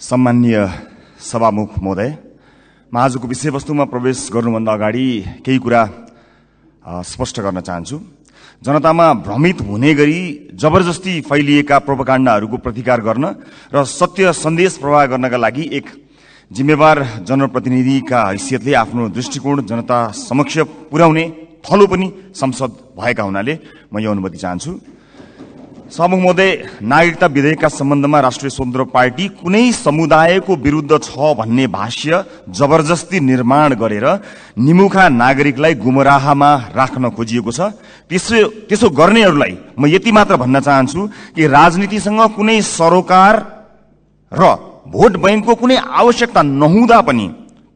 सम्माननीय सभामुख महोदय, म आजको विषयवस्तुमा प्रवेश गर्नुभन्दा अगाडि केही कुरा स्पष्ट गर्न चाहन्छु। जनतामा भ्रमित हुने गरी जबरजस्ती फैलिएका प्रोपागान्डाहरूको प्रतिकार गर्न र सत्य सन्देश प्रवाह गर्नका लागि एक जिम्मेवार जनप्रतिनिधिका हैसियतले आफ्नो दृष्टिकोण जनता समक्ष पुर्याउने थलो पनि संसद भएका हुनाले म यो अनुमति चाहन्छु। सभामुख महोदय, नागरिकता विधेयकका सम्बन्धमा राष्ट्रिय स्वतन्त्र पार्टी कुनै समुदायको विरुद्ध छ भन्ने भाष्य जबरजस्ती निर्माण गरेर निमुखा नागरिकलाई गुमराहमा राख्न खोजिएको छ। त्यसो गर्नेहरूलाई म यति मात्र भन्न चाहन्छु कि राजनीतिसँग कुनै सरोकार र भोट बैंकको कुनै आवश्यकता नहुँदा पनि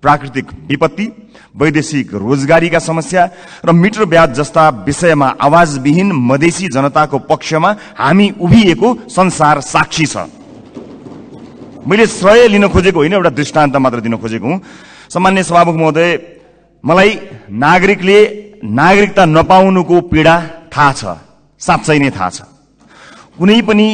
प्राकृतिक विपत्ति, वैदेशिक रोजगारीका समस्या र मिटर ब्याज जस्ता विषयमा आवाजविहीन मधेसी जनताको पक्षमा हामी उभिएको संसार साक्षी छ। मैले श्रेय लिन खोजेको होइन, एउटा दृष्टान्त मात्र दिन खोजेको हुँ। सम्मान्य सभामुख महोदय, मलाई नागरिकले नागरिकता नपाउनुको पीडा थाहा छ, साँच्चै नै थाहा छ। कुनै पनि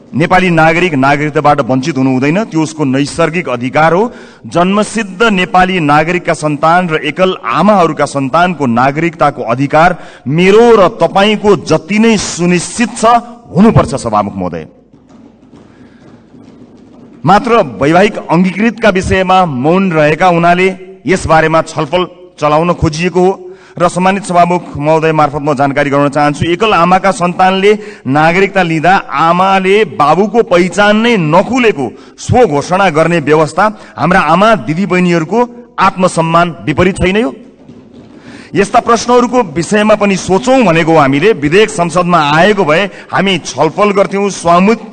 नेपाली नागरिक नागरिकताबाट वञ्चित हुनु हुँदैन, त्यो उसको नैसर्गिक अधिकार हो। जन्मसिद्ध नेपाली नागरिकका सन्तान र एकल आमाहरूका सन्तानको नागरिकताको अधिकार मेरो र तपाईको जति नै सुनिश्चित छ हुनुपर्छ। सभामुख महोदय, मात्र वैवाहिक अंगीकृतका विषयमा मौन रहेका हुनाले यस बारेमा छलफल चलाउन खोजिएको हो र सम्मानित सभामुख महोदय मार्फत म जानकारी गराउन चाहन्छु। एकल आमाका सन्तानले नागरिकता लिँदा आमाले बाबुको पहिचान नै नखुलेको स्व घोषणा गर्ने व्यवस्था हाम्रा आमा दिदीबहिनीहरूको आत्मसम्मान विपरीत छैन यो? यस्ता प्रश्नहरूको विषयमा पनि सोचौं भनेको हामीले। विधेयक संसदमा आएको भए हामी छलफल गर्थ्यौं,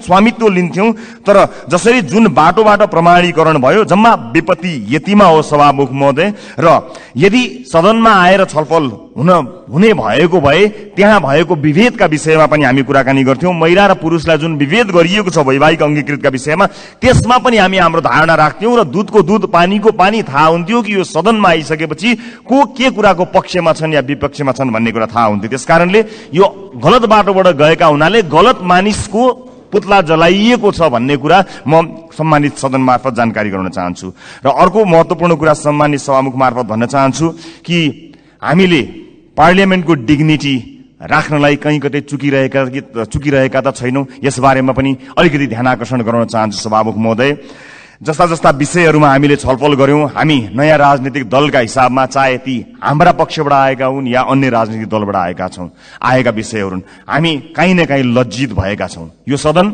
स्वामित्व लिन्थ्यौं, तर जसरी जुन बाटोबाट प्रमाणीकरण भयो जम्मा विपत्ति यतिमा हो। सभामुख महोदय, र यदि सदनमा आएर छलफल हुने भएको भए त्यहाँ भएको विभेदका विषयमा पनि हामी कुराकानी गर्थ्यौं। महिला र पुरुषलाई जुन विभेद गरिएको छ वैवाहिक अंगीकृतका विषयमा, त्यसमा पनि हामी हाम्रो धारणा राख्थ्यौं र दूधको दूध पानीको पानी थाहा हुन्थ्यो कि यो सदनमा आइसकेपछि को के कुराको पक्षमा छन् या विपक्षमा छन् भन्ने कुरा थाहा हुन्थ्यो। त्यसकारणले यो गलत बाटोबाट गएका हुनाले गलत मानिसको पुतला जलाइएको छ भन्ने कुरा म सम्मानित सदन मार्फत जानकारी गराउन चाहन्छु। र अर्को महत्वपूर्ण कुरा सम्मानित सभामुख मार्फत भन्न चाहन्छु कि हामीले पार्लियामेन्टको डिग्निटी राख्नलाई कहीँ कतै चुकिरहेका त छैनौं, यस बारेमा पनि अलिकति ध्यान आकर्षण गराउन चाहन्छु। सभामुख महोदय, जस्ता जस्ता विषयहरूमा हामीले छलफल गर्यौं, हामी नयाँ राजनीतिक दलका हिसाबमा, चाहे ती हाम्रा पक्षबाट आएका हुन् या अन्य राजनीतिक दलबाट आएका विषयहरू, हामी काहीँ न काहीँ लज्जित भएका छौं। यो सदन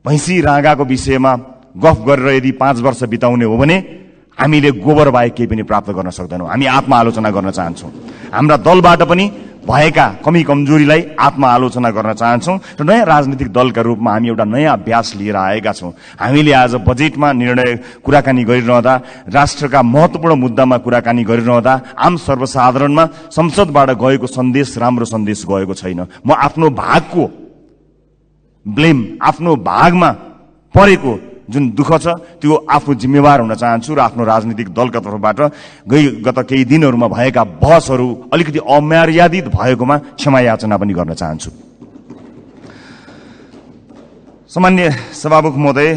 भैँसी राँगाको विषयमा गफ गरेर यदि 5 वर्ष बिताउने हो भने हामीले गोबर बाहेक केही पनि प्राप्त गर्न सक्दैनौं। हामी आत्मआलोचना गर्न चाहन्छौं। हाम्रा दलबाट पनि भएका कमी कमजोरीलाई आत्मआलोचना गर्न चाहन्छौं र नयाँ राजनीतिक दलका रूपमा हामी एउटा नयाँ अभ्यास लिएर आएका छौं। हामीले आज बजेटमा कुराकानी गरिरहँदा, राष्ट्रका महत्वपूर्ण मुद्दामा कुराकानी गरिरहँदा आम सर्वसाधारणमा संसदबाट गएको सन्देश राम्रो सन्देश गएको छैन। म आफ्नो भागको ब्लेम, आफ्नो भागमा परेको जुन दुःख छ त्यो आफ्नो जिम्मेवार हुन चाहन्छु र आफ्नो राजनीतिक दलका तर्फबाट गत केही दिनहरूमा भएका बहसहरू अलिकति अमर्यादित भएकोमा क्षमा याचना पनि गर्न चाहन्छु। सम्मान्य सभामुख महोदय,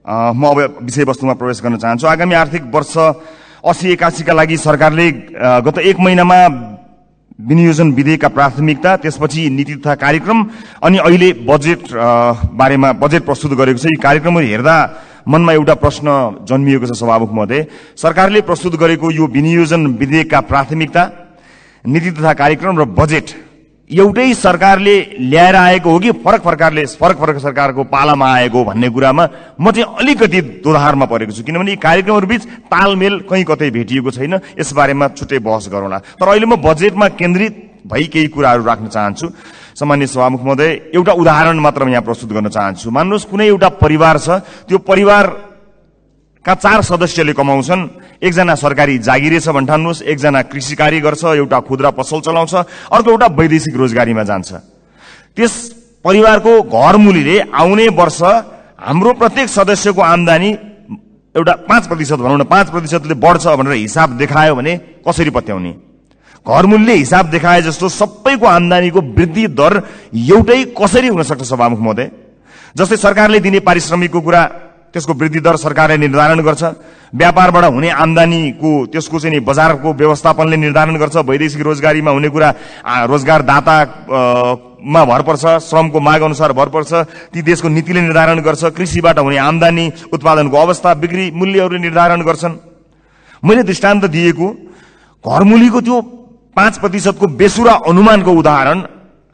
म अब विषयवस्तुमा प्रवेश गर्न चाहन्छु। आगामी आर्थिक वर्ष 80-81 का लागि सरकारले गत 1 महिनामा विनियोजन विधेयकका प्राथमिकता, त्यसपछि नीति तथा कार्यक्रम अनि अहिले बजेट बारेमा बजेट प्रस्तुत गरेको छ। यी कार्यक्रमहरू हेर्दा मनमा एउटा प्रश्न जन्मिएको छ। सभामुख महोदय, सरकारले प्रस्तुत गरेको यो विनियोजन विधेयकका प्राथमिकता, नीति तथा कार्यक्रम र बजेट एउटै सरकारले ल्याएर आएको हो कि फरक फरक सरकारको पालामा आएको भन्ने कुरामा म चाहिँ अलिकति दोधारमा परेको छु। किनभने यी कार्यक्रमहरू बीच तालमेल कहीँ कतै भेटिएको छैन। यस बारेमा छुट्टै बहस गरौँला। तर अहिले म बजेटमा केन्द्रित भई केही कुराहरू राख्न चाहन्छु। सम्मान्य सभामुख महोदय, एउटा उदाहरण मात्र म यहाँ प्रस्तुत गर्न चाहन्छु। मान्नुहोस् कुनै एउटा परिवार छ, त्यो परिवार का 4 सदस्यले कमाउँछन्। एकजना सरकारी जागिरे छ भन्ठान्नुहोस्, एकजना कृषि कार्य गर्छ, एउटा खुद्रा पसल चलाउँछ, अर्को एउटा वैदेशिक रोजगारीमा जान्छ। त्यस परिवारको घरमुलीले आउने वर्ष हाम्रो प्रत्येक सदस्यको आम्दानी एउटा 5% भनौँ न, 5%ले बढ्छ भनेर हिसाब देखायो भने कसरी पत्याउने? घरमुलीले हिसाब देखाए जस्तो सबैको आम्दानीको वृद्धि दर एउटै कसरी हुन सक्छ? सभामुख महोदय, जस्तै सरकारले दिने पारिश्रमिकको कुरा त्यसको वृद्धि दर सरकारले निर्धारण गर्छ। व्यापारबाट हुने आम्दानीको त्यसको चाहिँ बजारको व्यवस्थापनले निर्धारण गर्छ। वैदेशिक रोजगारीमा हुने कुरा रोजगारदातामा भर पर्छ, श्रमको माग अनुसार भर पर्छ, ती देशको नीतिले निर्धारण गर्छ। कृषिबाट हुने आम्दानी, उत्पादनको अवस्था, बिक्री मूल्यहरूले निर्धारण गर्छन्। मैले दृष्टान्त दिएको घरमूलीको त्यो 5% को बेसुरा अनुमानको उदाहरण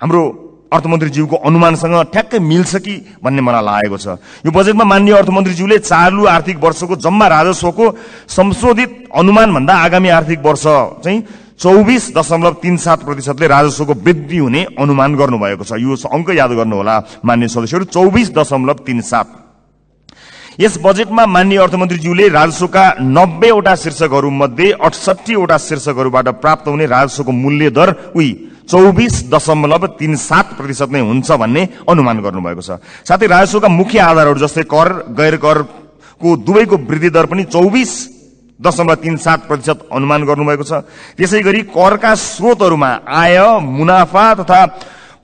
हाम्रो अर्थमन्त्रीज्यूको अनुमानसँग ठ्याक्कै मिल्छ कि भन्ने मलाई लागेको छ। यो बजेटमा माननीय अर्थमन्त्रीज्यूले चालु आर्थिक वर्षको जम्मा राजस्वको संशोधित अनुमान भन्दा आगामी आर्थिक वर्ष चाहिँ 24.37% ले राजस्वको वृद्धि हुने अनुमान गर्नुभएको छ। यो अंक याद गर्नुहोला माननीय सदस्यहरू, 24.37। यस बजेटमा माननीय अर्थमन्त्रीज्यूले राजस्वका 90 वटा शीर्षकहरूमध्ये 68 वटा शीर्षकहरूबाट प्राप्त हुने राजस्वको मूल्य दर 24.37% नै हुन्छ भन्ने अनुमान गर्नुभएको छ। साथै राजस्वका मुख्य आधारहरू जस्तै कर, गैर करको दुवैको वृद्धि दर पनि 24.37% अनुमान गर्नुभएको छ। त्यसैगरी करका स्रोतहरूमा आय, मुनाफा तथा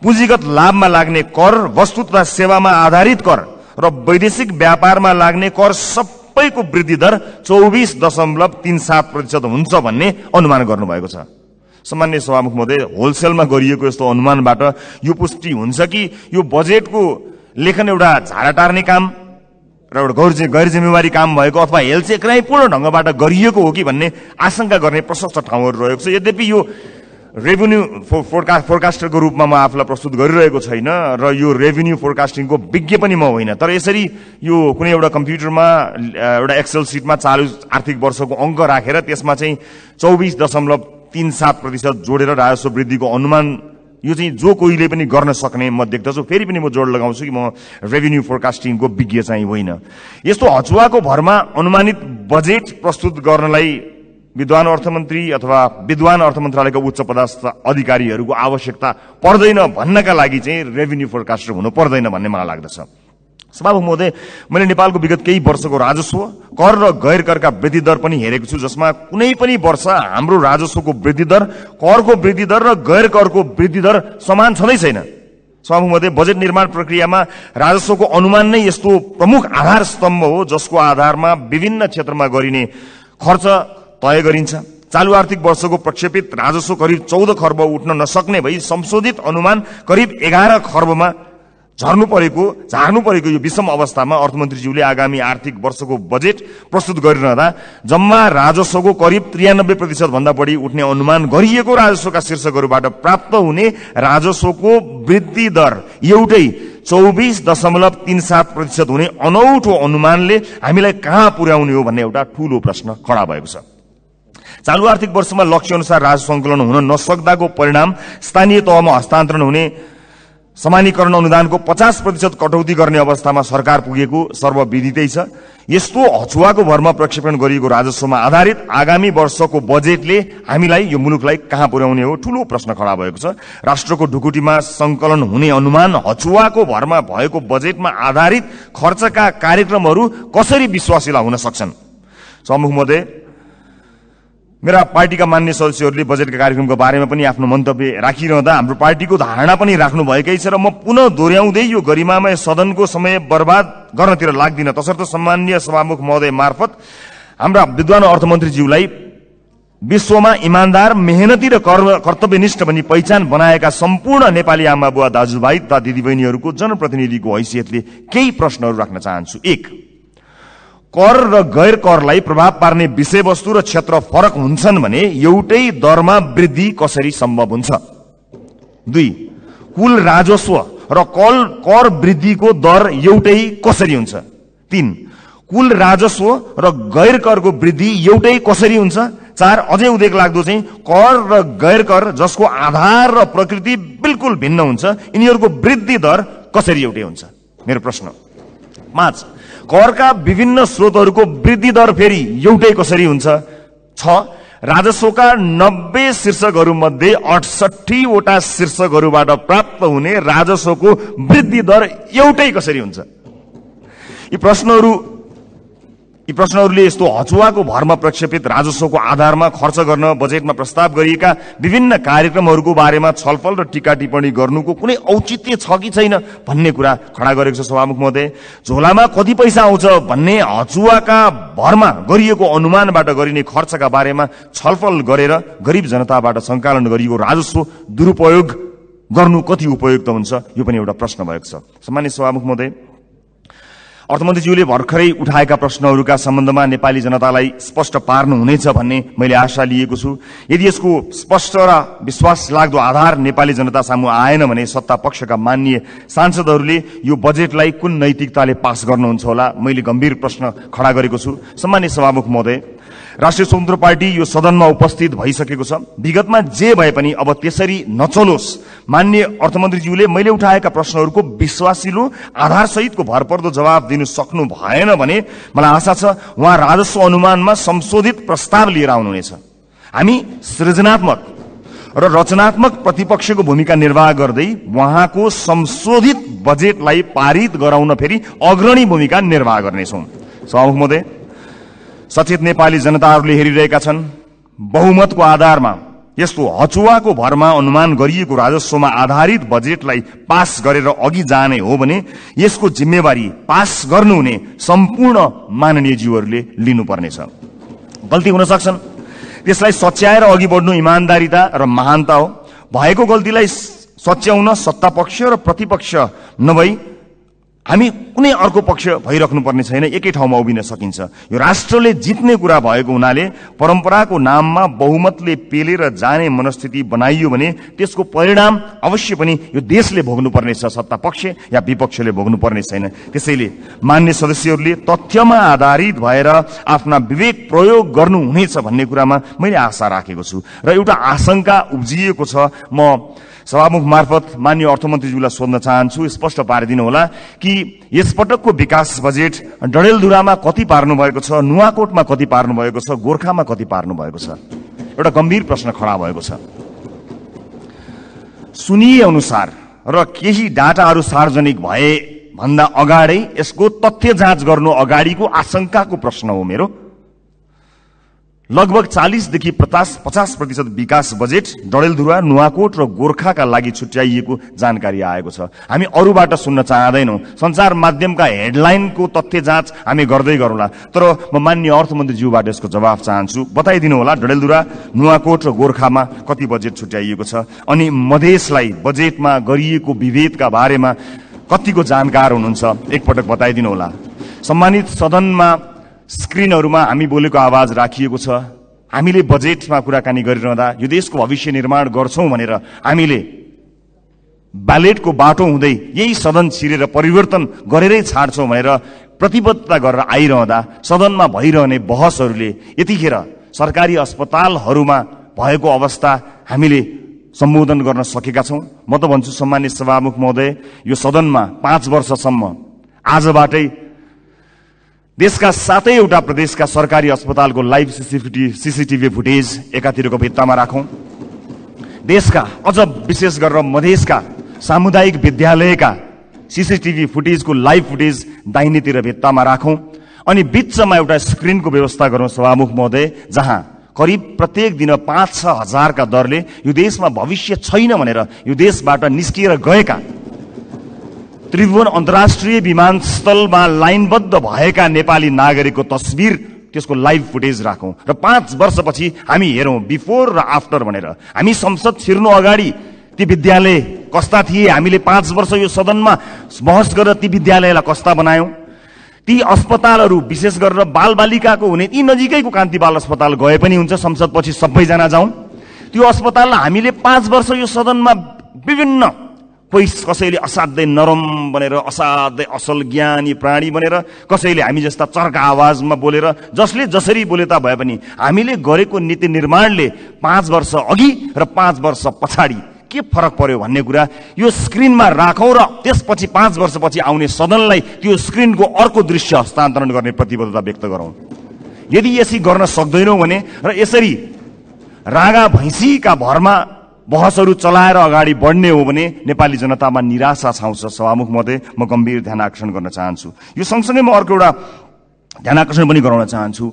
पुँजीगत लाभमा लाग्ने कर, वस्तु तथा सेवामा आधारित कर र वैदेशिक व्यापारमा लाग्ने कर सबैको वृद्धि दर 24.37% हुन्छ भन्ने अनुमान गर्नुभएको छ। सामान्य सभामुख महोदय, होलसेलमा गरिएको यस्तो अनुमानबाट यो पुष्टि हुन्छ कि यो बजेटको लेखन एउटा झाडा टार्ने काम र एउटा गैर जिम्मेवारी काम भएको अथवा हेलचेक्राइपूर्ण ढंगबाट गरिएको हो कि भन्ने आशंका गर्ने प्रशस्त ठाउँहरू रहेको छ। यद्यपि यो रेभिन्यू फोरकास्टरको रूपमा म आफूलाई प्रस्तुत गरिरहेको छैन र यो रेभिन्यू फोरकास्टिङको विज्ञ पनि म होइन, तर यसरी यो कुनै एउटा कम्प्युटरमा एउटा एक्सेल सिटमा चालु आर्थिक वर्षको अंक राखेर त्यसमा चाहिँ 24.37% जोडेर राजस्व वृद्धिको अनुमान यो चाहिँ जो कोहीले पनि गर्न सक्ने म देख्दछु। फेरि पनि म जोड लगाउँछु कि म रेभिन्यू फोरकास्टिङको विज्ञ चाहिँ होइन। यस्तो हचुवाको भरमा अनुमानित बजेट प्रस्तुत गर्नलाई विद्वान अर्थमन्त्री अथवा विद्वान अर्थ मन्त्रालयका उच्च पदस्थ अधिकारीहरूको आवश्यकता पर्दैन भन्नका लागि चाहिँ रेभिन्यू फोरकास्टर हुनु पर्दैन भन्ने मलाई लाग्दछ। सभामुख महोदय, मैले नेपालको विगत केही वर्षको राजस्व, कर र गैर करका वृद्धि दर पनि हेरेको छु, जसमा कुनै पनि वर्ष हाम्रो राजस्वको वृद्धि दर, करको वृद्धि दर र गैर करको वृद्धि दर समान छँदै छैन। सभामुख महोदय, बजेट निर्माण प्रक्रियामा राजस्वको अनुमान नै यस्तो प्रमुख आधार स्तम्भ हो जसको आधारमा विभिन्न क्षेत्रमा गरिने खर्च तय गरिन्छ। चालु आर्थिक वर्षको प्रक्षेपित राजस्व करिब 14 खर्ब उठ्न नसक्ने भई संशोधित अनुमान करिब 11 खर्बमा झार्नु परेको यो विषम अवस्थामा अर्थमन्त्रीज्यूले आगामी आर्थिक वर्षको बजेट प्रस्तुत गरिरहँदा जम्मा राजस्वको करिब 93% भन्दा बढी उठ्ने अनुमान गरिएको राजस्वका शीर्षकहरूबाट प्राप्त हुने राजस्वको वृद्धि दर एउटै 24.37% हुने अनौठो अनुमानले हामीलाई कहाँ पुर्याउने हो भन्ने एउटा ठूलो प्रश्न खडा भएको छ। चालु आर्थिक वर्षमा लक्ष्य अनुसार राजस्व सङ्कलन हुन नसक्दाको परिणाम स्थानीय तहमा हस्तान्तरण हुने समानीकरण अनुदानको 50% कटौती गर्ने अवस्थामा सरकार पुगेको सर्वविदितै छ। यस्तो हचुवाको भरमा प्रक्षेपण गरिएको राजस्वमा आधारित आगामी वर्षको बजेटले हामीलाई यो मुलुकलाई कहाँ पुर्याउने हो ठूलो प्रश्न खडा भएको छ। राष्ट्रको ढुकुटीमा संकलन हुने अनुमान हचुवाको भरमा भएको बजेटमा आधारित खर्चका कार्यक्रमहरू कसरी विश्वासिला हुन सक्छन्? सभामुख महोदय, मेरा पार्टीका मान्य सदस्यहरूले बजेटका कार्यक्रमको बारेमा पनि आफ्नो मन्तव्य राखिरहँदा हाम्रो पार्टीको धारणा पनि राख्नु भएकै छ र म पुनः दोहोर्याउँदै यो गरिमामय सदनको समय बर्बाद गर्नतिर लाग्दिन। तसर्थ सम्माननीय सभामुख महोदय मार्फत हाम्रा विद्वान अर्थमन्त्रीज्यूलाई विश्वमा इमानदार, मेहनती र कर्तव्यनिष्ठ भनी पहिचान बनाएका सम्पूर्ण नेपाली आमा बुवा दाजुभाइ तथा दिदीबहिनीहरूको जनप्रतिनिधिको हैसियतले केही प्रश्नहरू राख्न चाहन्छु। 1, कर र गैर करलाई प्रभाव पार्ने विषयवस्तु र क्षेत्र फरक हुन्छन् भने एउटै दरमा वृद्धि कसरी सम्भव हुन्छ? 2, कुल राजस्व र कर वृद्धिको दर एउटै कसरी हुन्छ? 3, कुल राजस्व र गैर करको वृद्धि एउटै कसरी हुन्छ? 4, अझै उदेक लाग्दो चाहिँ कर र गैर कर जसको आधार र प्रकृति बिल्कुल भिन्न हुन्छ, यिनीहरूको वृद्धि दर कसरी एउटै हुन्छ? मेरो प्रश्न। 5, करका विभिन्न स्रोतहरूको वृद्धि दर फेरि एउटै कसरी हुन्छ? 6, राजस्वका 90 शीर्षकहरूमध्ये 68 वटा शीर्षकहरूबाट प्राप्त हुने राजस्वको वृद्धि दर एउटै कसरी हुन्छ? यी प्रश्नहरू यी प्रश्नहरूले यस्तो हचुवाको भरमा प्रक्षेपित राजस्वको आधारमा खर्च गर्न बजेटमा प्रस्ताव गरिएका विभिन्न कार्यक्रमहरूको बारेमा छलफल र टीका टिप्पणी गर्नुको कुनै औचित्य छ कि छैन भन्ने कुरा खडा गरेको छ सभामुख महोदय। झोलामा कति पैसा आउँछ भन्ने हचुवाका भरमा गरिएको अनुमानबाट गरिने खर्चका बारेमा छलफल गरेर गरिब जनताबाट सङ्कलन गरिएको राजस्व दुरुपयोग गर्नु कति उपयुक्त हुन्छ, यो पनि एउटा प्रश्न भएको छ। सम्मानित सभामुख महोदय, अर्थमन्त्रीज्यूले भर्खरै उठाएका प्रश्नहरूका सम्बन्धमा नेपाली जनतालाई स्पष्ट पार्नुहुनेछ भन्ने मैले आशा लिएको छु। यदि यसको स्पष्ट र विश्वास लाग्दो आधार नेपाली जनता सामु आएन भने सत्ता पक्षका माननीय सांसदहरूले यो बजेटलाई कुन नैतिकताले पास गर्नुहुन्छ होला, मैले गम्भीर प्रश्न खडा गरेको छु। सम्मानित सभामुख महोदय, राष्ट्रिय स्वतन्त्र पार्टी यो सदनमा उपस्थित भइसकेको छ। विगतमा जे भए पनि अब त्यसरी नचलोस्। माननीय अर्थमन्त्रीज्यूले मैले उठाएका प्रश्नहरूको विश्वासिलो आधारसहितको भरपर्दो जवाब दिनु सक्नु भएन भने मलाई आशा छ उहाँ राजस्व अनुमानमा संशोधित प्रस्ताव लिएर आउनुहुनेछ। हामी सृजनात्मक र रचनात्मक प्रतिपक्षको भूमिका निर्वाह गर्दै उहाँको संशोधित बजेटलाई पारित गराउन फेरि अग्रणी भूमिका निर्वाह गर्नेछौँ। सभामुख महोदय, सचेत नेपाली जनताहरूले हेरिरहेका छन्। बहुमतको आधारमा यस्तो हचुवाको भरमा अनुमान गरिएको राजस्वमा आधारित बजेटलाई पास गरेर अघि जाने हो भने यसको जिम्मेवारी पास गर्नुहुने सम्पूर्ण माननीयज्यूहरूले लिनुपर्नेछ। गल्ती हुन सक्छन्, त्यसलाई सच्याएर अघि बढ्नु इमान्दारिता र महानता हो। भएको गल्तीलाई सच्याउन सत्तापक्ष र प्रतिपक्ष नभई हामी कुनै अर्को पक्ष भइराख्नु पर्ने छैन, एकै ठाउँमा उभिन सकिन्छ। यो राष्ट्रले जित्ने कुरा भएको हुनाले परम्पराको नाममा बहुमतले पेलेर जाने मनस्थिति बनाइयो भने त्यसको परिणाम अवश्य पनि यो देशले भोग्नुपर्नेछ, सत्ता पक्ष या विपक्षले भोग्नुपर्ने छैन। त्यसैले मान्य सदस्यहरूले तथ्यमा आधारित भएर आफ्ना विवेक प्रयोग गर्नुहुनेछ भन्ने कुरामा मैले आशा राखेको छु र एउटा आशंका उब्जिएको छ। म सभामुख मार्फत माननीय अर्थमन्त्रीज्यूलाई सोध्न चाहन्छु, स्पष्ट पारिदिनु होला कि यसपटकको विकास बजेट डडेलधुरामा कति पार्नु भएको छ, नुवाकोटमा कति पार्नु भएको छ, गोर्खामा कति पार्नु भएको छ? एउटा गम्भीर प्रश्न खडा भएको छ। सुनिए अनुसार र केही डाटाहरू सार्वजनिक भए भन्दा अगाडै यसको तथ्य जाँच गर्नु अगाडिको आशंकाको प्रश्न हो मेरो। लगभग 40 देखि 50% विकास बजेट डडेलधुरा, नुवाकोट र गोर्खाका लागि छुट्याइएको जानकारी आएको छ। हामी अरूबाट सुन्न चाहदैनौँ। सञ्चार माध्यमका हेडलाइनको तथ्य जाँच हामी गर्दै गरौँला, तर म माननीय अर्थमन्त्रीज्यूबाट यसको जवाफ चाहन्छु। बताइदिनु होला डडेलधुरा, नुवाकोट र गोर्खामा कति बजेट छुट्याइएको छ, अनि मधेसलाई बजेटमा गरिएको विभेदका बारेमा कतिको जानकार हुनुहुन्छ, एकपटक बताइदिनु होला। सम्मानित सदनमा स्क्रिनहरूमा हामी बोलेको आवाज राखिएको छ। हामीले बजेटमा कुराकानी गरिरहँदा यो देशको भविष्य निर्माण गर्छौं भनेर हामीले ब्यालेटको बाटो हुँदै यही सदन छिरेर परिवर्तन गरेरै छाड्छौं भनेर प्रतिबद्धता गरेर आइरहँदा सदनमा भइरहने बहसहरूले यतिखेर सरकारी अस्पतालहरूमा भएको अवस्था हामीले सम्बोधन गर्न सकेका छौं। म त भन्छु सम्मानित सभामुख महोदय, यो सदनमा 5 वर्षसम्म आजबाटै देशका 7वटा प्रदेशका सरकारी अस्पतालको लाइभ सीसीटीभी फुटेज एकातिरको भित्तामा राखौं। देशका अझ विशेष गरेर मधेसका सामुदायिक विद्यालयका सीसीटीभी फुटेजको लाइभ फुटेज दाहिनेतिर भित्तामा राखौं, अनि बीचमा एउटा स्क्रिनको व्यवस्था गरौं सभामुख महोदय, जहाँ करिब प्रत्येक दिन 5-6 हजारका दरले यो देशमा भविष्य छैन भनेर यो देशबाट निस्किएर गएका त्रिभुवन अन्तर्राष्ट्रिय विमानस्थलमा लाइनबद्ध भएका नेपाली नागरिकको तस्बिर, त्यसको लाइभ फुटेज राखौं र 5 वर्षपछि हामी हेरौं बिफोर र आफ्टर भनेर। हामी संसद छिर्नु अगाडि ती विद्यालय कस्ता थिए, हामीले 5 वर्ष यो सदनमा बहस गरेर ती विद्यालयलाई कस्ता बनायौं। ती अस्पतालहरू विशेष गरेर बालबालिकाको हुने ती नजिकैको कान्ति बाल अस्पताल गए पनि हुन्छ, संसदपछि सबैजना जाउँ। त्यो अस्पताललाई हामीले 5 वर्ष यो सदनमा विभिन्न कसैले असाध्यै नरम बनेर असाध्यै असल ज्ञानी प्राणी बनेर, कसैले हामी जस्ता चर्का आवाजमा बोलेर, जसले जसरी बोले ता भए पनि हामीले गरेको नीति निर्माणले 5 वर्ष अघि र 5 वर्ष पछाडि के फरक पर्यो भन्ने कुरा यो स्क्रिनमा राखौं र त्यसपछि 5 वर्षपछि आउने सदनलाई त्यो स्क्रिनको अर्को दृश्य हस्तान्तरण गर्ने प्रतिबद्धता व्यक्त गरौं। यदि यसरी गर्न सक्दैनौं भने र यसरी रागा भैँसीका भरमा बहसहरू चलाएर अगाडि बढ्ने हो भने नेपाली जनतामा निराशा छाउँछ। सभामुख महोदय, म गम्भीर ध्यान आकर्षण गर्न चाहन्छु। यो सँगसँगै म अर्को एउटा ध्यानाकर्षण पनि गराउन चाहन्छु।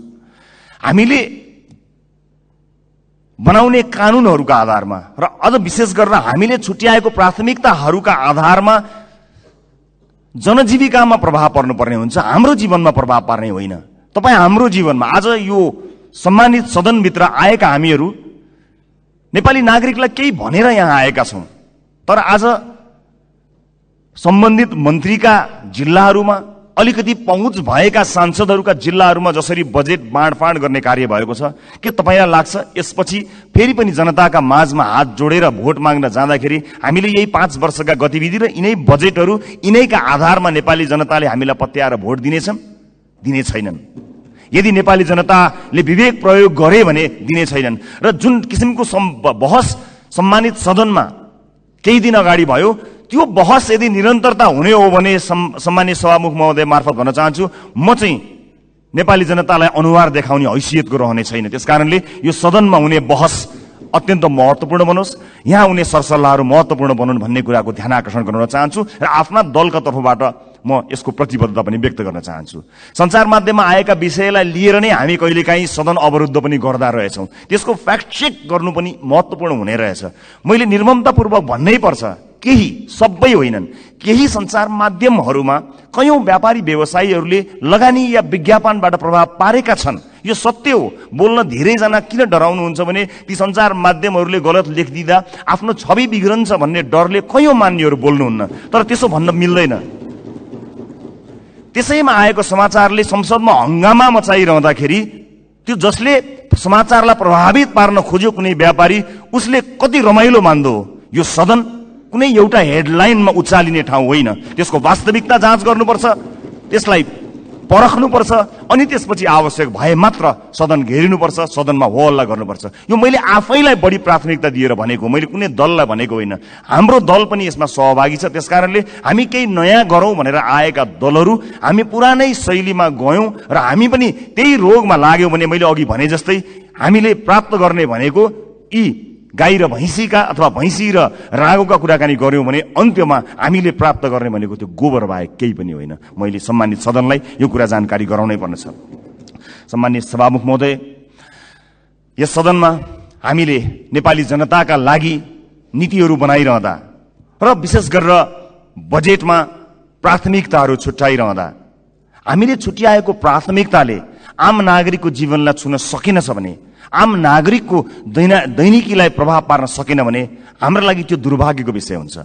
हामीले बनाउने कानूनहरूका आधारमा र अझ विशेष गरेर हामीले छुट्याएको प्राथमिकताहरूका आधारमा जनजीविकामा प्रभाव पर्नुपर्ने हुन्छ, हाम्रो जीवनमा प्रभाव पार्ने होइन। तपाईँ हाम्रो जीवनमा आज यो सम्मानित सदनभित्र आएका हामीहरू नेपाली नागरिकलाई केही भनेर यहाँ आएका छौँ, तर आज सम्बन्धित मन्त्रीका जिल्लाहरूमा अलिकति पहुँच भएका सांसदहरूका जिल्लाहरूमा जसरी बजेट बाँडफाँड गर्ने कार्य भएको छ, के तपाईँलाई लाग्छ यसपछि फेरि पनि जनताका माझमा हात जोडेर भोट माग्न जाँदाखेरि हामीले यही 5 वर्षका गतिविधि र यिनै बजेटहरू यिनैका आधारमा नेपाली जनताले हामीलाई पत्याएर भोट दिनेछन्? दिने छैनन्। यदि नेपाली जनताले विवेक प्रयोग गरे भने दिने छैनन्। र जुन किसिमको बहस सम्मानित सदनमा केही दिन अगाडि भयो, त्यो बहस यदि निरन्तरता हुने हो भने सम्मानित सभामुख महोदय मार्फत भन्न चाहन्छु, म चाहिँ नेपाली जनतालाई अनुहार देखाउने हैसियतको रहने छैन। त्यसकारणले यो सदनमा हुने बहस अत्यन्त महत्त्वपूर्ण बनोस्, यहाँ हुने सरसल्लाहहरू महत्त्वपूर्ण बनुन् भन्ने कुराको ध्यान आकर्षण गराउन चाहन्छु र आफ्ना दलका तर्फबाट म यसको प्रतिबद्धता पनि व्यक्त गर्न चाहन्छु। सञ्चार माध्यममा आएका विषयलाई लिएर नै हामी कहिलेकाहीँ सदन अवरुद्ध पनि गर्दा रहेछौँ, त्यसको फ्याक्ट चेक गर्नु पनि महत्त्वपूर्ण हुने रहेछ। मैले निर्ममतापूर्वक भन्नै पर्छ, केही, सबै होइनन्, केही सञ्चार माध्यमहरूमा कयौं व्यापारी व्यवसायीहरूले लगानी या विज्ञापनबाट प्रभाव पारेका छन्। यो सत्य हो। बोल्न धेरैजना किन डराउनुहुन्छ भने ती सञ्चार माध्यमहरूले गलत लेखिदिँदा आफ्नो छवि बिग्रन्छ भन्ने डरले कयौं मान्यहरू बोल्नुहुन्न, तर त्यसो भन्न मिल्दैन। त्यसैमा आएको समाचारले संसदमा हंगामा मचाइरहँदाखेरि त्यो जसले समाचारलाई प्रभावित पार्न खोज्यो कुनै व्यापारी, उसले कति रमाइलो मान्दो। यो सदन कुनै एउटा हेडलाइनमा उचालिने ठाउँ होइन, त्यसको वास्तविकता जाँच गर्नुपर्छ, त्यसलाई परख्नुपर्छ, अनि त्यसपछि आवश्यक भए मात्र सदन घेरिनुपर्छ, सदनमा हो हल्ला गर्नुपर्छ। यो मैले आफैलाई बढी प्राथमिकता दिएर भनेको, मैले कुनै दललाई भनेको होइन। हाम्रो दल पनि यसमा सहभागी छ। त्यसकारणले हामी केही नयाँ गरौँ भनेर आएका दलहरू हामी पुरानै शैलीमा गयौँ र हामी पनि त्यही रोगमा लाग्यौँ भने मैले अघि भने जस्तै हामीले प्राप्त गर्ने भनेको यी गाई र भैँसीका अथवा भैँसी र रागोका कुराकानी गर्यौं भने अन्त्यमा हामीले प्राप्त गर्ने भनेको त्यो गोबर बाहेक केही पनि होइन। मैले सम्मानित सदनलाई यो कुरा जानकारी गराउनै पर्नेछ। सम्मानित सभामुख महोदय, यस सदनमा हामीले नेपाली जनताका लागि नीतिहरू बनाइरहँदा र विशेष गरेर बजेटमा प्राथमिकताहरू छुट्याइरहँदा हामीले छुट्याएको प्राथमिकताले आम नागरिकको जीवनलाई छुन सकेनछ भने, आम नागरिकको दैनिकीलाई प्रभाव पार्न सकेन भने हाम्रो लागि त्यो दुर्भाग्यको विषय हुन्छ।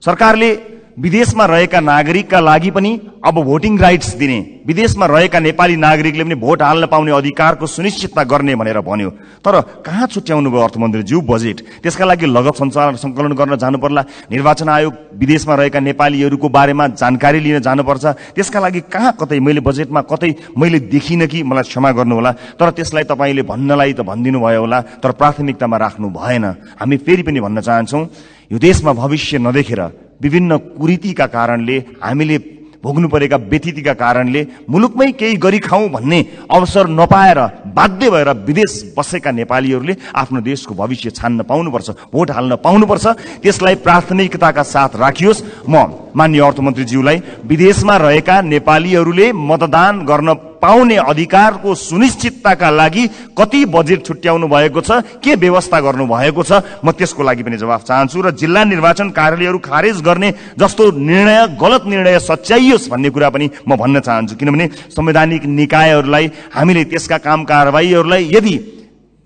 सरकारले विदेशमा रहेका नागरिकका लागि पनि अब भोटिङ राइट्स दिने, विदेशमा रहेका नेपाली नागरिकले पनि भोट हाल्न पाउने अधिकारको सुनिश्चितता गर्ने भनेर भन्यो। तर कहाँ छुट्याउनु भयो अर्थमन्त्रीज्यू बजेट? त्यसका लागि लगत सङ्कलन गर्न जानु पर्ला, निर्वाचन आयोग विदेशमा रहेका नेपालीहरूको बारेमा जानकारी लिन जानुपर्छ। त्यसका लागि कहाँ कतै मैले बजेटमा कतै मैले देखिनँ कि, मलाई क्षमा गर्नुहोला, तर त्यसलाई तपाईँले भन्नलाई त भनिदिनु भयो होला, तर प्राथमिकतामा राख्नु भएन। हामी फेरि पनि भन्न चाहन्छौँ, यो देशमा भविष्य नदेखेर विभिन्न कुरीतिका कारणले, हामीले भोग्नु परेका व्यथितिका कारणले मुलुकमै केही गरी खाउँ भन्ने अवसर नपाएर बाध्य भएर विदेश बसेका नेपालीहरूले आफ्नो देशको भविष्य छान्न पाउनुपर्छ, भोट हाल्न पाउनुपर्छ। त्यसलाई प्राथमिकताका साथ राखियोस्। म माननीय अर्थमन्त्रीज्यूलाई विदेशमा रहेका नेपालीहरूले मतदान गर्न पाउने अधिकारको सुनिश्चितताका लागि कति बजेट छुट्याउनु भएको छ, के व्यवस्था गर्नु भएको छ, म त्यसको लागि पनि जवाफ चाहन्छु। र जिल्ला निर्वाचन कार्यालयहरू खारेज गर्ने जस्तो निर्णय, गलत निर्णय सच्याइयोस् भन्ने कुरा पनि म भन्न चाहन्छु। किनभने संवैधानिक निकायहरूलाई, हामीले त्यसका काम कारबाहीहरूलाई यदि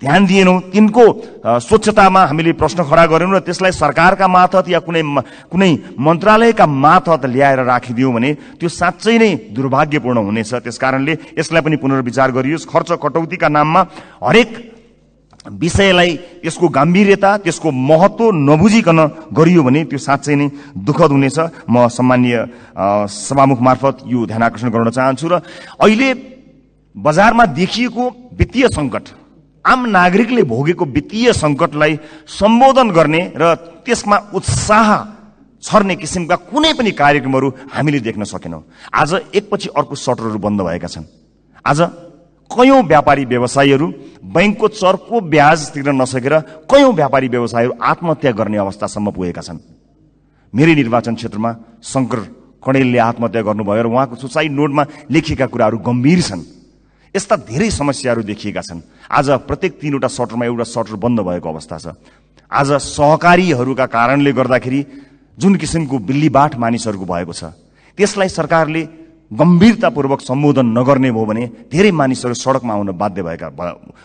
ध्यान दिएनौँ, तिनको स्वच्छतामा हामीले प्रश्न खडा गरेनौँ र त्यसलाई सरकारका मार्फत या कुनै मन्त्रालयका मार्फत ल्याएर राखिदियौँ भने त्यो साँच्चै नै दुर्भाग्यपूर्ण हुनेछ। त्यसकारणले यसलाई पनि पुनर्विचार गरियोस्। खर्च कटौतीका नाममा हरेक विषयलाई त्यसको गम्भीरता, त्यसको महत्त्व नबुझिकन गरियो भने त्यो साँच्चै नै दुःखद हुनेछ। म सम्माननीय सभामुख मार्फत यो ध्यान आकर्षण गर्न चाहन्छु। र अहिले बजारमा देखिएको वित्तीय सङ्कट, आम नागरिकले भोगेको वित्तीय सङ्कटलाई सम्बोधन गर्ने र त्यसमा उत्साह छर्ने किसिमका कुनै पनि कार्यक्रमहरू हामीले देख्न सकेनौँ। आज एकपछि अर्को सटरहरू बन्द भएका छन्। आज कयौं व्यापारी व्यवसायीहरू बैंकको चर्को ब्याज तिर्न नसकेर कयौं व्यापारी व्यवसायीहरू आत्महत्या गर्ने अवस्थासम्म पुगेका छन्। मेरै निर्वाचन क्षेत्रमा शंकर कणेलले आत्महत्या गर्नुभयो र उहाँको सुसाइड नोटमा लेखिएका कुराहरू गम्भीर छन्। यस्ता धेरै समस्याहरू देखिएका छन्। आज प्रत्येक 3वटा सटरमा एउटा सटर बन्द भएको अवस्था छ। आज सहकारीहरूका कारणले गर्दाखेरि जुन किसिमको बिल्लीबाट मानिसहरूको भएको छ, त्यसलाई सरकारले गम्भीरतापूर्वक सम्बोधन नगर्ने भयो भने धेरै मानिसहरू सडकमा आउन बाध्य भएका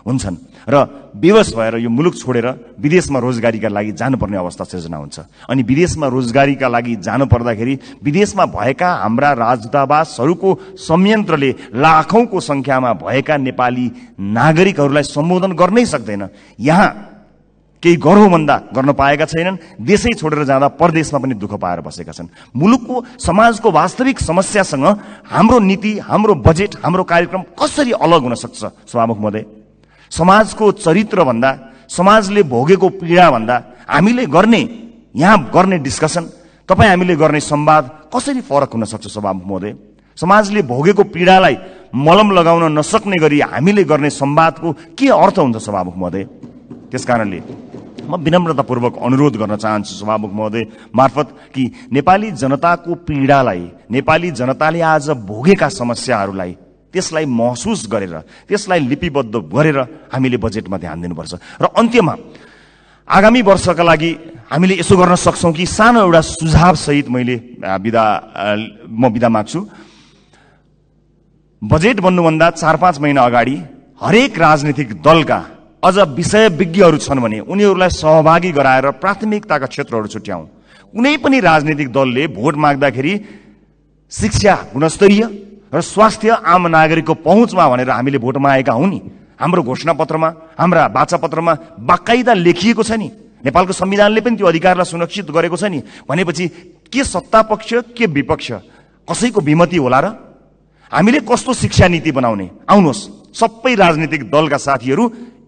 हुन्छन् र बेवश भएर यो मुलुक छोडेर विदेशमा रोजगारीका लागि जानुपर्ने अवस्था सिर्जना हुन्छ। अनि विदेशमा रोजगारीका लागि जानु पर्दाखेरि विदेशमा भएका हाम्रा राजदूतावासहरूको संयन्त्रले लाखौंको संख्यामा भएका नेपाली नागरिकहरूलाई सम्बोधन गर्नै सक्दैन। यहाँ केही गरौँ भन्दा गर्न पाएका छैनन्। देशै छोडेर जाँदा परदेशमा पनि दुःख पाएर बसेका छन्। मुलुकको समाजको वास्तविक समस्यासँग हाम्रो नीति, हाम्रो बजेट, हाम्रो कार्यक्रम कसरी अलग हुन सक्छ? सभामुख महोदय, समाजको चरित्र भन्दा, समाजले भोगेको पीडा भन्दा हामीले यहाँ गर्ने डिस्कसन, तपाईँ हामीले गर्ने संवाद कसरी फरक हुन सक्छ? सभामुख महोदय, समाजले भोगेको पीडालाई मलम लगाउन नसक्ने गरी हामीले गर्ने संवादको के अर्थ हुन्छ? सभामुख महोदय, त्यसकारणले म विनम्रतापूर्वक अनुरोध गर्न चाहन्छु सभामुख महोदय मार्फत कि नेपाली जनताको पीडालाई, नेपाली जनताले आज भोगेका समस्याहरूलाई त्यसलाई महसुस गरेर, त्यसलाई लिपिबद्ध गरेर हामीले बजेटमा ध्यान दिनुपर्छ। र अन्त्यमा आगामी वर्षका लागि हामीले यसो गर्न सक्छौं कि सानो एउटा सुझाव सहित म बिदा माग्छु। बजेट बन्नुभन्दा 4-5 महिना अगाडि हरेक राजनीतिक दलका अझ विषय विज्ञहरू छन् भने उनीहरूलाई सहभागी गराएर प्राथमिकताका क्षेत्रहरू छुट्याउँ। कुनै पनि राजनीतिक दलले भोट माग्दाखेरि शिक्षा गुणस्तरीय र स्वास्थ्य आम नागरिकको पहुँचमा भनेर हामीले भोट मागेका हौं नि। हाम्रो घोषणापत्रमा, हाम्रा वाचापत्रमा बाकाइदा लेखिएको छ नि। नेपालको संविधानले पनि त्यो अधिकारलाई सुरक्षित गरेको छ नि। भनेपछि के सत्ता पक्ष के विपक्ष कसैको विमति होला र? हामीले कस्तो शिक्षा नीति बनाउने? आउनुहोस् सबै राजनीतिक दलका साथीहरू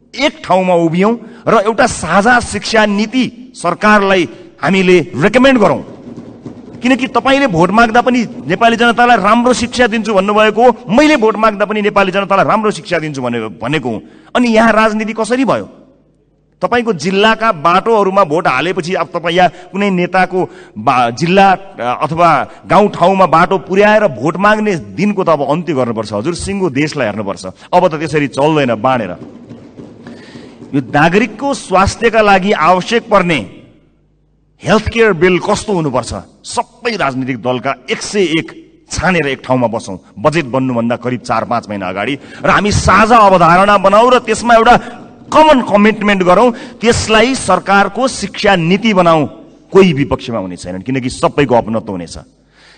एक ठाउँमा उभियौं र एउटा साझा शिक्षा नीति सरकारलाई हामीले रेकमेन्ड गरौं। किनकि तपाईले भोट माग्दा पनि नेपाली जनतालाई राम्रो शिक्षा दिन्छु भन्नुभएको हो, मैले भोट माग्दा पनि नेपाली जनतालाई राम्रो शिक्षा दिन्छु भनेको हो। अनि यहाँ राजनीति कसरी भयो? तपाईको जिल्लाका बाटोहरूमा भोट हालेपछि अब तपाई या कुनै नेताको जिल्ला अथवा गाउँ ठाउँमा बाटो पुर्याएर भोट माग्ने दिनको त अब अन्त्य गर्नुपर्छ हजुर। सिङ्गो देशलाई हेर्नुपर्छ। अब त त्यसरी चल्दैन बाँडेर। यो नागरिकको स्वास्थ्यका लागि आवश्यक पर्ने हेल्थ केयर बिल कस्तो हुनुपर्छ? सबै राजनीतिक दलका 101 छानेर एक ठाउँमा बसौं बजेट बन्नुभन्दा करिब 4-5 महिना अगाडि र हामी साझा अवधारणा बनाऊ र त्यसमा एउटा कमन कमिटमेन्ट गरौं। त्यसलाई सरकारको शिक्षा नीति बनाऊ। कोही विपक्षमा हुने छैनन् किनकि सबैको अपनत्व हुनेछ।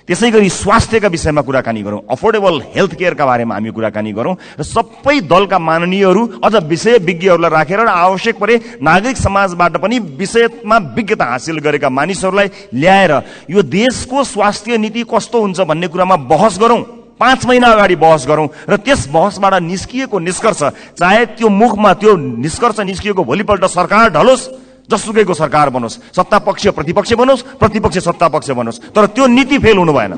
त्यसैगरी स्वास्थ्यका विषयमा कुराकानी गरौं, अफोर्डेबल हेल्थ केयरका बारेमा हामी कुराकानी गरौं र सबै दलका माननीयहरू अझ विषय विज्ञहरूलाई राखेर र आवश्यक परे नागरिक समाजबाट पनि विषयमा विज्ञता हासिल गरेका मानिसहरूलाई ल्याएर यो देशको स्वास्थ्य नीति कस्तो हुन्छ भन्ने कुरामा बहस गरौं। 5 महिना अगाडि बहस गरौं र त्यस बहसबाट निस्किएको निष्कर्ष, चाहे त्यो मुखमा त्यो निष्कर्ष निस्किएको भोलिपल्ट सरकार ढलोस्, जसुकैको सरकार बनोस्, सत्ता पक्ष प्रतिपक्ष बनोस्, प्रतिपक्ष सत्ता पक्ष बनोस्, तर त्यो नीति फेल हुनु भएन।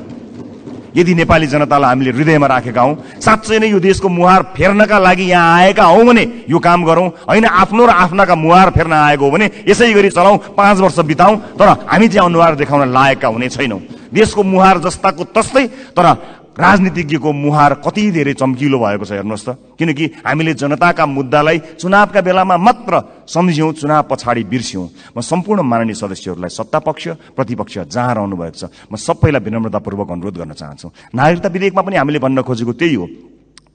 यदि नेपाली जनतालाई हामीले हृदयमा राखेका हौं, साँच्चै नै यो देशको मुहार फेर्नका लागि यहाँ आएका हौं भने यो काम गरौं। हैन आफ्नो र आफ्नाका मुहार फेर्न आएको हो भने यसै गरी चलाऊ, 5 वर्ष बिताऊ, तर हामी चाहिँ अनुहार देखाउन लायकका हुने छैनौं। देशको मुहार जस्ताको तस्तै, तर राजनीतिज्ञको मुहार कति धेरै चम्किलो भएको छ हेर्नुहोस् त। किनकि हामीले जनताका मुद्दालाई चुनावका बेलामा मात्र सम्झ्यौं, चुनाव पछाडि बिर्स्यौं। म सम्पूर्ण माननीय सदस्यहरूलाई सत्ता पक्ष प्रतिपक्ष जहाँ रहनु भएको छ म सबैलाई विनम्रतापूर्वक अनुरोध गर्न चाहन्छु। नागरिकता विधेयकमा पनि हामीले भन्न खोजेको त्यही हो।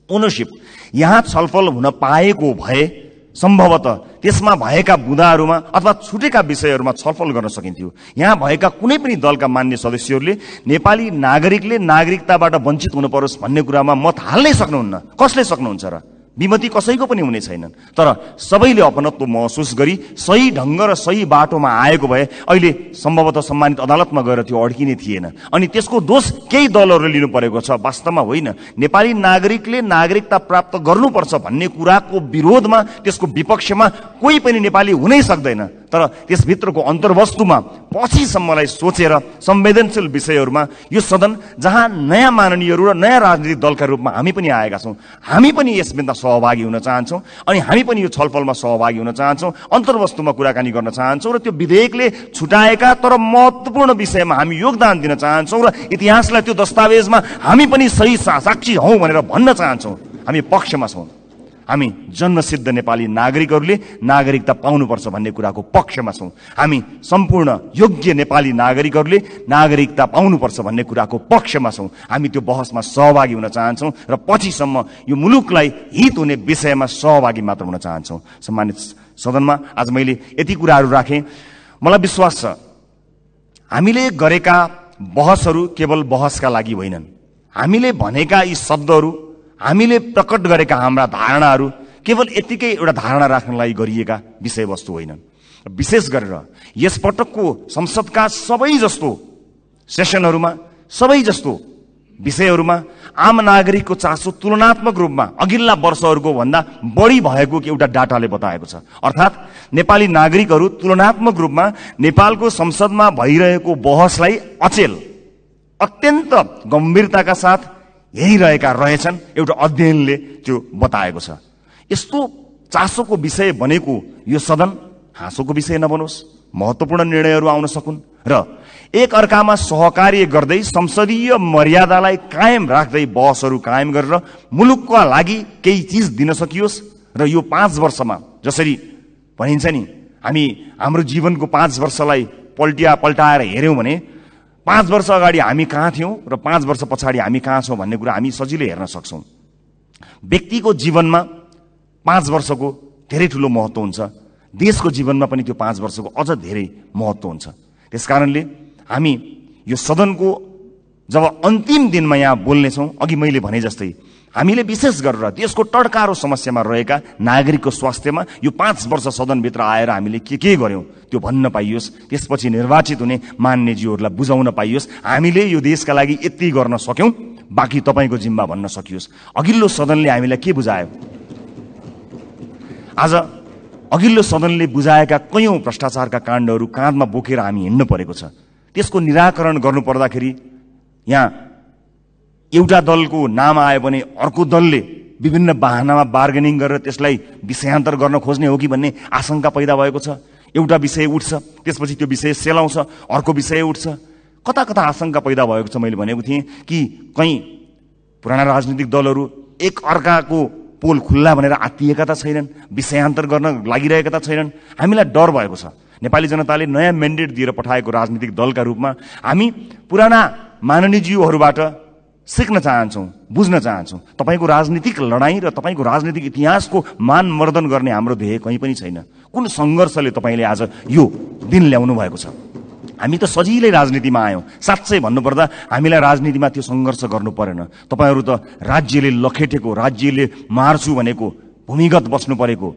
ओनरशिप यहाँ छलफल हुन पाएको भए सम्भवतः त्यसमा भएका बुँदाहरूमा अथवा छुटेका विषयहरूमा छलफल गर्न सकिन्थ्यो। यहाँ भएका कुनै पनि दलका मान्य सदस्यहरूले नेपाली नागरिकले नागरिकताबाट वञ्चित हुनु परोस् भन्ने कुरामा मत हाल्नै सक्नुहुन्न। कसले सक्नुहुन्छ र? विमति कसैको पनि हुने छैनन्। तर सबैले अपनत्व महसुस गरी सही ढंग र सही बाटोमा आएको भए अहिले सम्भवतः सम्मानित अदालतमा गएर त्यो अड्किने थिएन। अनि त्यसको दोष केही दलहरूले लिनु परेको छ, वास्तवमा होइन। नेपाली नागरिकले नागरिकता प्राप्त गर्नुपर्छ भन्ने कुराको विरोधमा, त्यसको विपक्षमा कोही पनि नेपाली हुनै सक्दैन। तर त्यसभित्रको अन्तर्वस्तुमा पछिसम्मलाई सोचेर संवेदनशील विषयहरूमा यो सदन जहाँ नयाँ माननीयहरू र नयाँ राजनीतिक दलका रूपमा हामी पनि आएका छौँ, हामी पनि यसमा सहभागी हुन चाहन्छौँ अनि हामी पनि यो छलफलमा सहभागी हुन चाहन्छौँ, अन्तर्वस्तुमा कुराकानी गर्न चाहन्छौँ र त्यो विधेयकले छुटाएका तर महत्त्वपूर्ण विषयमा हामी योगदान दिन चाहन्छौँ र इतिहासलाई त्यो दस्तावेजमा हामी पनि सही साक्षी हौँ भनेर भन्न चाहन्छौँ। हामी पक्षमा छौँ। हामी जन्मसिद्ध नेपाली नागरिकहरूले नागरिकता पाउनुपर्छ भन्ने कुराको पक्षमा छौँ। हामी सम्पूर्ण योग्य नेपाली नागरिकहरूले नागरिकता पाउनुपर्छ भन्ने कुराको पक्षमा छौँ। हामी त्यो बहसमा सहभागी हुन चाहन्छौँ र पछिसम्म यो मुलुकलाई हित हुने विषयमा सहभागी मात्र हुन चाहन्छौँ। सम्मानित सदनमा आज मैले यति कुराहरू राखेँ। मलाई विश्वास छ हामीले गरेका बहसहरू केवल बहसका लागि होइनन्। हामीले भनेका यी शब्दहरू, हामीले प्रकट गरेका हाम्रा धारणाहरू केवल यतिकै एउटा धारणा राख्नलाई गरिएका विषयवस्तु होइनन्। विशेष गरेर यसपटकको संसदका सबै जस्तो सेसनहरूमा, सबै जस्तो विषयहरूमा आम नागरिकको चासो तुलनात्मक रूपमा अघिल्ला वर्षहरूको भन्दा बढी भएको एउटा डाटाले बताएको छ। अर्थात् नेपाली नागरिकहरू तुलनात्मक रूपमा नेपालको संसदमा भइरहेको बहसलाई अचेल, अत्यन्त गम्भीरताका साथ हेरिरहेका रहेछन्। एउटा अध्ययनले त्यो बताएको छ। यस्तो चासोको विषय बनेको यो सदन हाँसोको विषय नबनोस्, महत्त्वपूर्ण निर्णयहरू आउन सकुन् र एक अर्कामा सहकार्य गर्दै संसदीय मर्यादालाई कायम राख्दै बहसहरू कायम गरेर मुलुकका लागि केही चिज दिन सकियोस्। र यो 5 वर्षमा जसरी भनिन्छ नि, हामी हाम्रो जीवनको 5 वर्षलाई पल्टाएर हेऱ्यौँ भने 5 वर्ष अगाडि हामी कहाँ थियौँ र 5 वर्ष पछाडि हामी कहाँ छौँ भन्ने कुरा हामी सजिलै हेर्न सक्छौँ। व्यक्तिको जीवनमा 5 वर्षको धेरै ठुलो महत्त्व हुन्छ। देशको जीवनमा पनि त्यो 5 वर्षको अझ धेरै महत्त्व हुन्छ। त्यसकारणले हामी यो सदनको जब अन्तिम दिनमा यहाँ बोल्नेछौँ, अघि मैले भने जस्तै हामीले विशेष गरेर देशको टड्कारो समस्यामा रहेका नागरिकको स्वास्थ्यमा यो 5 वर्ष सदनभित्र आएर हामीले के गर्यौँ त्यो भन्न पाइयोस्। त्यसपछि निर्वाचित हुने मान्यज्यूहरूलाई बुझाउन पाइयोस् हामीले यो देशका लागि यति गर्न सक्यौँ, बाँकी तपाईँको जिम्मा भन्न सकियोस्। अघिल्लो सदनले हामीलाई के बुझायो? आज अघिल्लो सदनले बुझाएका कयौँ भ्रष्टाचारका काण्डहरू काँधमा बोकेर हामी हिँड्नु परेको छ। त्यसको निराकरण गर्नु पर्दाखेरि यहाँ एउटा दलको नाम आयो भने अर्को दलले विभिन्न बहानामा बार्गेनिङ गरेर त्यसलाई विषयान्तर गर्न खोज्ने हो कि भन्ने आशंका पैदा भएको छ। एउटा विषय उठ्छ, त्यसपछि त्यो विषय सेलाउँछ, अर्को विषय उठ्छ। कता कता आशंका पैदा भएको छ। मैले भनेको थिएँ कि कहीँ पुराना राजनीतिक दलहरू एक अर्काको पोल खुल्ला भनेर आत्तिएका त छैनन्, विषयान्तर गर्न लागिरहेका त छैनन्। हामीलाई डर भएको छ। नेपाली जनताले नयाँ म्यान्डेट दिएर पठाएको राजनीतिक दलका रूपमा हामी पुराना माननीयज्यूहरूबाट सिक्न चाहन्छौँ, बुझ्न चाहन्छौँ। तपाईँको राजनीतिक लडाईँ र तपाईँको राजनीतिक इतिहासको मानमर्दन गर्ने हाम्रो ध्येय कहीँ पनि छैन। कुन सङ्घर्षले तपाईँले आज यो दिन ल्याउनु भएको छ? हामी त सजिलै राजनीतिमा आयौँ। साँच्चै भन्नुपर्दा हामीलाई राजनीतिमा त्यो सङ्घर्ष गर्नु परेन। तपाईँहरू त राज्यले लखेटेको, राज्यले मार्छु भनेको, भूमिगत बस्नु परेको,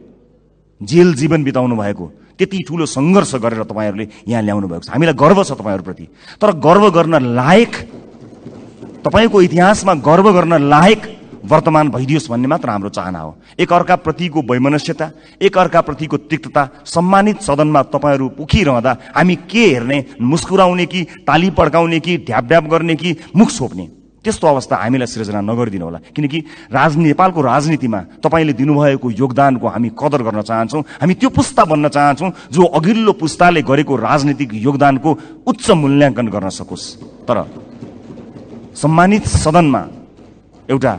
जेल जीवन बिताउनु भएको त्यति ठुलो सङ्घर्ष गरेर तपाईँहरूले यहाँ ल्याउनु भएको छ। हामीलाई गर्व छ तपाईँहरूप्रति। तर गर्व गर्न लायक, तपाईँको इतिहासमा गर्व गर्न लायक वर्तमान भइदियोस् भन्ने मात्र हाम्रो चाहना हो। एकअर्का प्रतिको वैमनस्यता, एकअर्का प्रतिको तिक्तता सम्मानित सदनमा तपाईँहरू उखिरहँदा हामी के हेर्ने? मुस्कुराउने कि ताली पड्काउने कि ढ्याप गर्ने कि मुख छोप्ने? त्यस्तो अवस्था हामीलाई सृजना नगरिदिनु होला। किनकि नेपालको राजनीतिमा तपाईँले दिनुभएको योगदानको हामी कदर गर्न चाहन्छौँ। हामी त्यो पुस्ता बन्न चाहन्छौँ जो अघिल्लो पुस्ताले गरेको राजनीतिक योगदानको उच्च मूल्याङ्कन गर्न सकोस्। तर सम्मानित सदनमा एउटा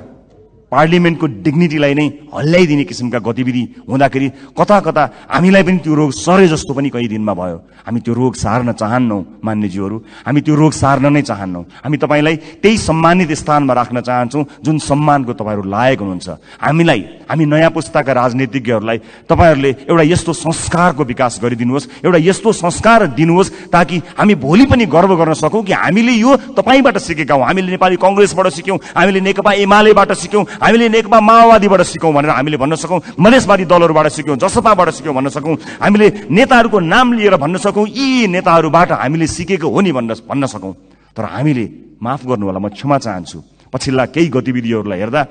पार्लिमेन्टको डिग्निटीलाई नै हल्लाइदिने किसिमका गतिविधि हुँदाखेरि कता कता हामीलाई पनि त्यो रोग सरे जस्तो पनि कहीँ दिनमा भयो। हामी त्यो रोग सार्न चाहन्नौँ मान्यज्यूहरू, हामी त्यो रोग सार्न नै चाहन्नौँ। हामी तपाईँलाई त्यही सम्मानित स्थानमा राख्न चाहन्छौँ जुन सम्मानको तपाईँहरू लायक हुनुहुन्छ। हामी नयाँ पुस्ताका राजनीतिज्ञहरूलाई तपाईँहरूले एउटा यस्तो संस्कारको विकास गरिदिनुहोस्, एउटा यस्तो संस्कार दिनुहोस् ताकि हामी भोलि पनि गर्व गर्न सकौँ कि हामीले यो तपाईँबाट सिकेका हौँ। हामीले नेपाली कङ्ग्रेसबाट सिक्यौँ, हामीले नेकपा एमालेबाट सिक्यौँ, हामीले नेकपा माओवादीबाट सिक्यौँ भनेर हामीले भन्न सकौँ, मधेसवादी दलहरूबाट सिक्यौँ, जसपाबाट सिक्यौँ भन्न सकौँ, हामीले नेताहरूको नाम लिएर भन्न सकौँ यी नेताहरूबाट हामीले सिकेको हो नि भन्न सकौँ। तर हामीले, माफ गर्नु होला, म क्षमा चाहन्छु, पछिल्ला केही गतिविधिहरूलाई हेर्दा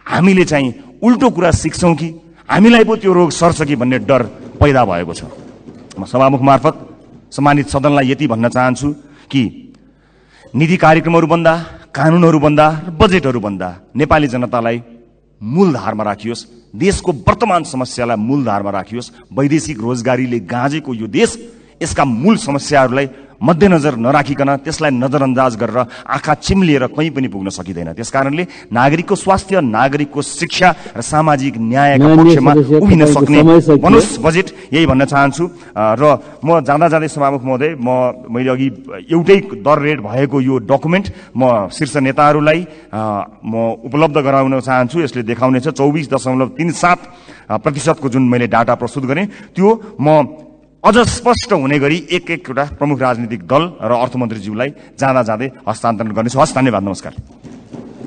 हामीले चाहिँ उल्टो कुरा सिक्छौँ कि हामीलाई पो त्यो रोग सर्छ कि भन्ने डर पैदा भएको छ। म सभामुख मार्फत सम्मानित सदनलाई यति भन्न चाहन्छु कि नीति कार्यक्रमहरू भन्दा, कानुनहरू भन्दा र बजेटहरू भन्दा नेपाली जनतालाई मूलधारमा राखियोस्, देशको वर्तमान समस्यालाई मूलधारमा राखियोस्। वैदेशिक रोजगारीले गाँजेको यो देश यसका मूल समस्याहरूलाई मध्यनजर नराखिकन त्यसलाई नजरअन्दाज गरेर आँखा चिम्लिएर कहीँ पनि पुग्न सकिँदैन। त्यसकारणले नागरिकको स्वास्थ्य, नागरिकको शिक्षा र सामाजिक न्यायका पक्षमा उभिन सक्ने बनोस् बजेट, यही भन्न चाहन्छु। र म जाँदा जाँदै सभामुख महोदय, मैले अघि एउटै दर रेट भएको यो डकुमेन्ट म शीर्ष नेताहरूलाई म उपलब्ध गराउन चाहन्छु। यसले देखाउनेछ 24.37% जुन मैले डाटा प्रस्तुत गरेँ त्यो म अझ स्पष्ट हुने गरी एक-एकवटा प्रमुख राजनीतिक दल र अर्थमन्त्रीज्यूलाई जाँदा जाँदै हस्तान्तरण गर्नेछु। हस्, धन्यवाद, नमस्कार।